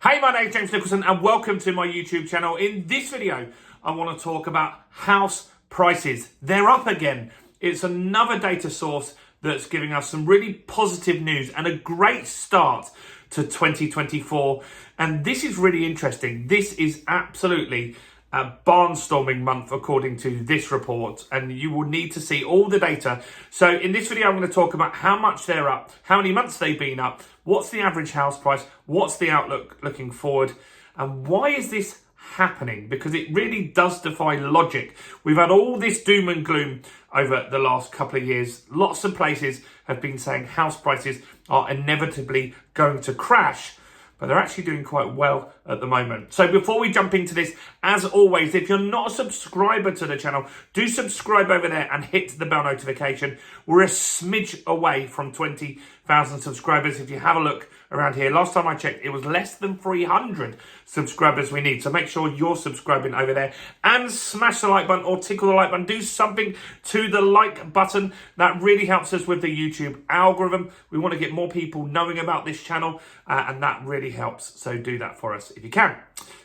Hey, my name's James Nicholson and welcome to my YouTube channel. In this video, I want to talk about house prices. They're up again. It's another data source that's giving us some really positive news and a great start to 2024. And this is really interesting. This is absolutely a barnstorming month according to this report, and you will need to see all the data. So in this video, I'm going to talk about how much they're up, how many months they've been up, what's the average house price, what's the outlook looking forward, and why is this happening? Because it really does defy logic. We've had all this doom and gloom over the last couple of years. Lots of places have been saying house prices are inevitably going to crash, but they're actually doing quite well at the moment. So before we jump into this, as always, if you're not a subscriber to the channel, do subscribe over there and hit the bell notification. We're a smidge away from 20,000 subscribers. If you have a look around here, last time I checked, it was less than 300 subscribers we need. So make sure you're subscribing over there and smash the like button or tickle the like button. Do something to the like button. That really helps us with the YouTube algorithm. We want to get more people knowing about this channel and that really helps. So do that for us if you can.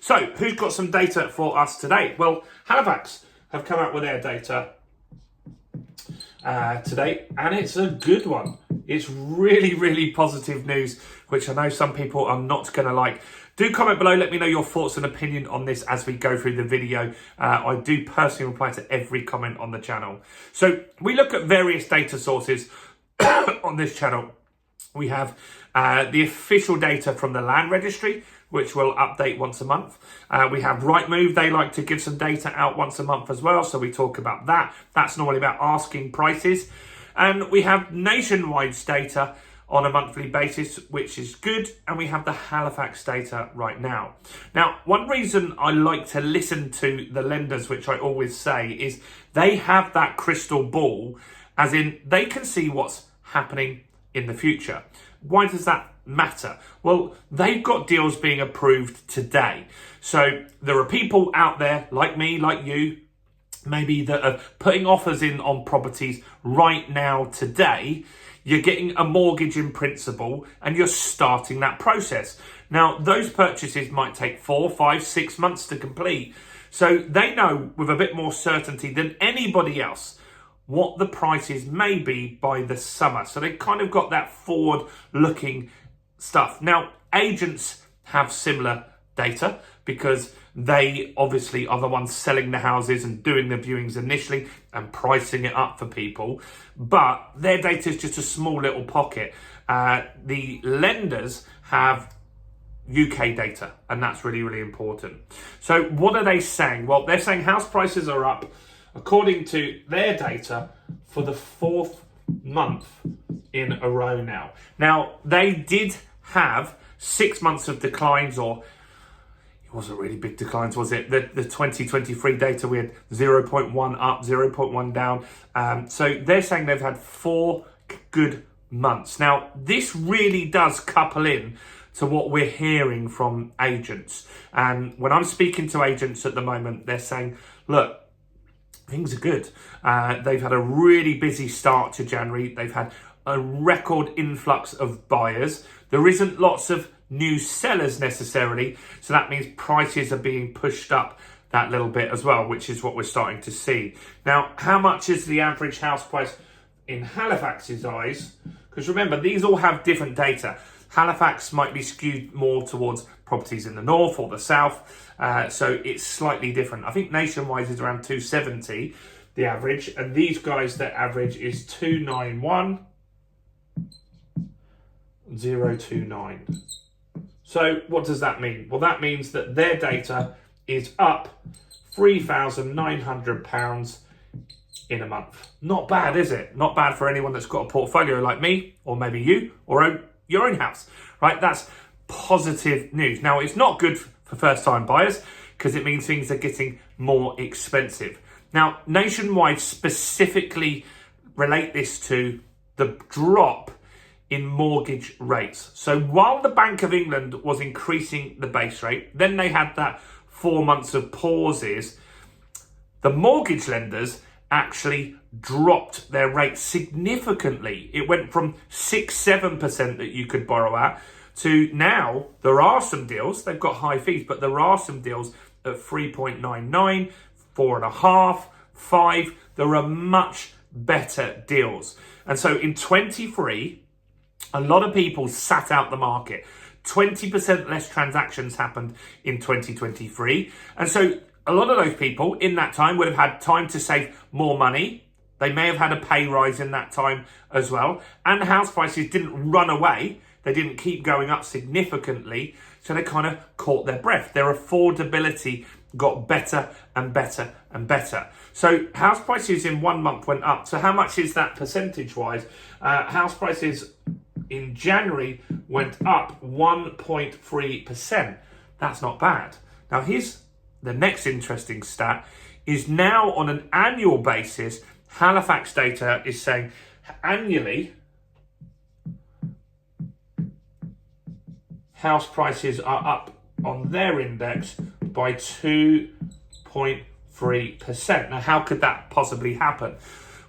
So who's got some data for us today? Well, Halifax have come out with their data today, and it's a good one. It's really, really positive news, which I know some people are not going to like. Do comment below, let me know your thoughts and opinion on this as we go through the video. I do personally reply to every comment on the channel. So we look at various data sources on this channel. We have the official data from the Land Registry, which will update once a month. We have Rightmove. They like to give some data out once a month as well, so we talk about that. That's normally about asking prices. And we have Nationwide's data on a monthly basis, which is good. And we have the Halifax data right now. Now, one reason I like to listen to the lenders, which I always say, is they have that crystal ball, as in they can see what's happening in the future. Why does that matter? Well, they've got deals being approved today. So there are people out there like me, like you, maybe that are putting offers in on properties right now today. You're getting a mortgage in principle and you're starting that process. Now, those purchases might take 4, 5, 6 months to complete. So they know with a bit more certainty than anybody else what the prices may be by the summer. So they kind of got that forward-looking stuff. Now, agents have similar data because they obviously are the ones selling the houses and doing the viewings initially and pricing it up for people. But their data is just a small little pocket. The lenders have UK data, and that's really, really important. So what are they saying? Well, they're saying house prices are up, according to their data, for the 4th month in a row now. Now, they did have 6 months of declines, or it wasn't really big declines, was it? The 2023 data, we had 0.1 up, 0.1 down. So they're saying they've had 4 good months. Now, this really does couple in to what we're hearing from agents. And when I'm speaking to agents at the moment, they're saying, look, things are good. They've had a really busy start to January. They've had a record influx of buyers. There isn't lots of new sellers necessarily, so that means prices are being pushed up that little bit as well, which is what we're starting to see. Now, how much is the average house price in Halifax's eyes? Because remember, these all have different data. Halifax might be skewed more towards properties in the north or the south, so it's slightly different. I think Nationwide is around 270, the average, and these guys, their average is 291,029. So what does that mean? Well, that means that their data is up £3,900 in a month. Not bad, is it? Not bad for anyone that's got a portfolio like me, or maybe you, or your own house, right? That's positive news. Now, it's not good for first-time buyers because it means things are getting more expensive. Now, Nationwide specifically relate this to the drop in mortgage rates. So while the Bank of England was increasing the base rate, then they had that 4 months of pauses, the mortgage lenders actually dropped their rates significantly. It went from 6-7% that you could borrow at to now there are some deals. They've got high fees, but there are some deals at 3.99, 4.5, 5. There are much better deals. And so in 23, a lot of people sat out the market. 20% less transactions happened in 2023. And so a lot of those people in that time would have had time to save more money. They may have had a pay rise in that time as well. And house prices didn't run away. They didn't keep going up significantly. So they kind of caught their breath. Their affordability got better and better and better. So house prices in 1 month went up. So how much is that percentage-wise? House prices in January went up 1.3%. That's not bad. Now here's the next interesting stat is now on an annual basis, Halifax data is saying annually house prices are up on their index by 2.3%. Now how could that possibly happen?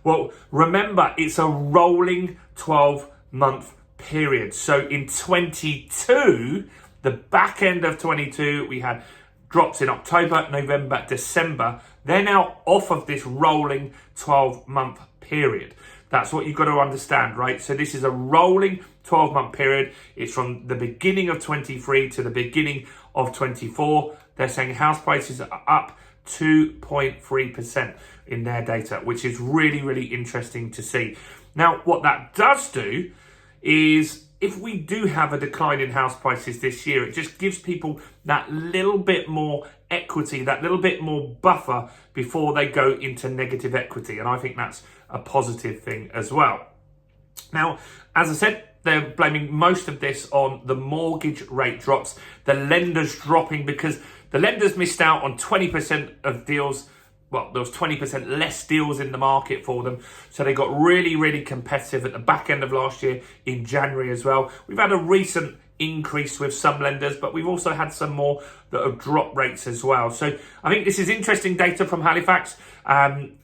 Well, remember it's a rolling 12-month period. So in 22, the back end of 22, we had drops in October, November, December. They're now off of this rolling 12-month period. That's what you've got to understand, right? So this is a rolling 12-month period. It's from the beginning of 23 to the beginning of 24. They're saying house prices are up 2.3% in their data, which is really, really interesting to see. Now, what that does do is if we do have a decline in house prices this year, it just gives people that little bit more equity, that little bit more buffer before they go into negative equity. And I think that's a positive thing as well. Now, as I said, they're blaming most of this on the mortgage rate drops, the lenders dropping because the lenders missed out on 20% of deals. Well, there was 20% less deals in the market for them. So they got really, really competitive at the back end of last year in January as well. We've had a recent increase with some lenders, but we've also had some more that have dropped rates as well. So I think this is interesting data from Halifax.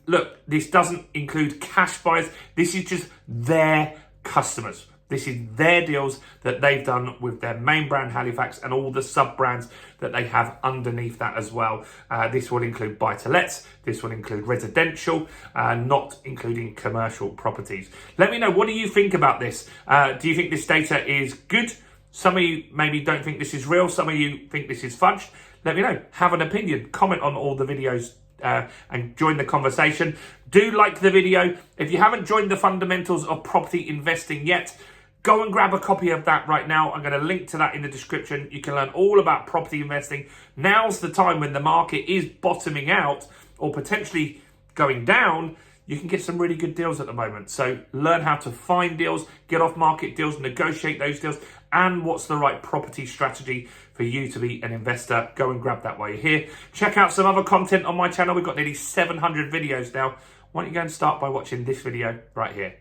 Look, this doesn't include cash buyers. This is just their customers. This is their deals that they've done with their main brand Halifax and all the sub-brands that they have underneath that as well. This will include buy-to-lets, this will include residential, not including commercial properties. Let me know, what do you think about this? Do you think this data is good? Some of you maybe don't think this is real, some of you think this is fudged. Let me know, have an opinion, comment on all the videos and join the conversation. Do like the video. If you haven't joined the fundamentals of property investing yet, go and grab a copy of that right now. I'm going to link to that in the description. You can learn all about property investing. Now's the time when the market is bottoming out or potentially going down. You can get some really good deals at the moment. So learn how to find deals, get off market deals, negotiate those deals, and what's the right property strategy for you to be an investor. Go and grab that while you're here. Check out some other content on my channel. We've got nearly 700 videos now. Why don't you go and start by watching this video right here.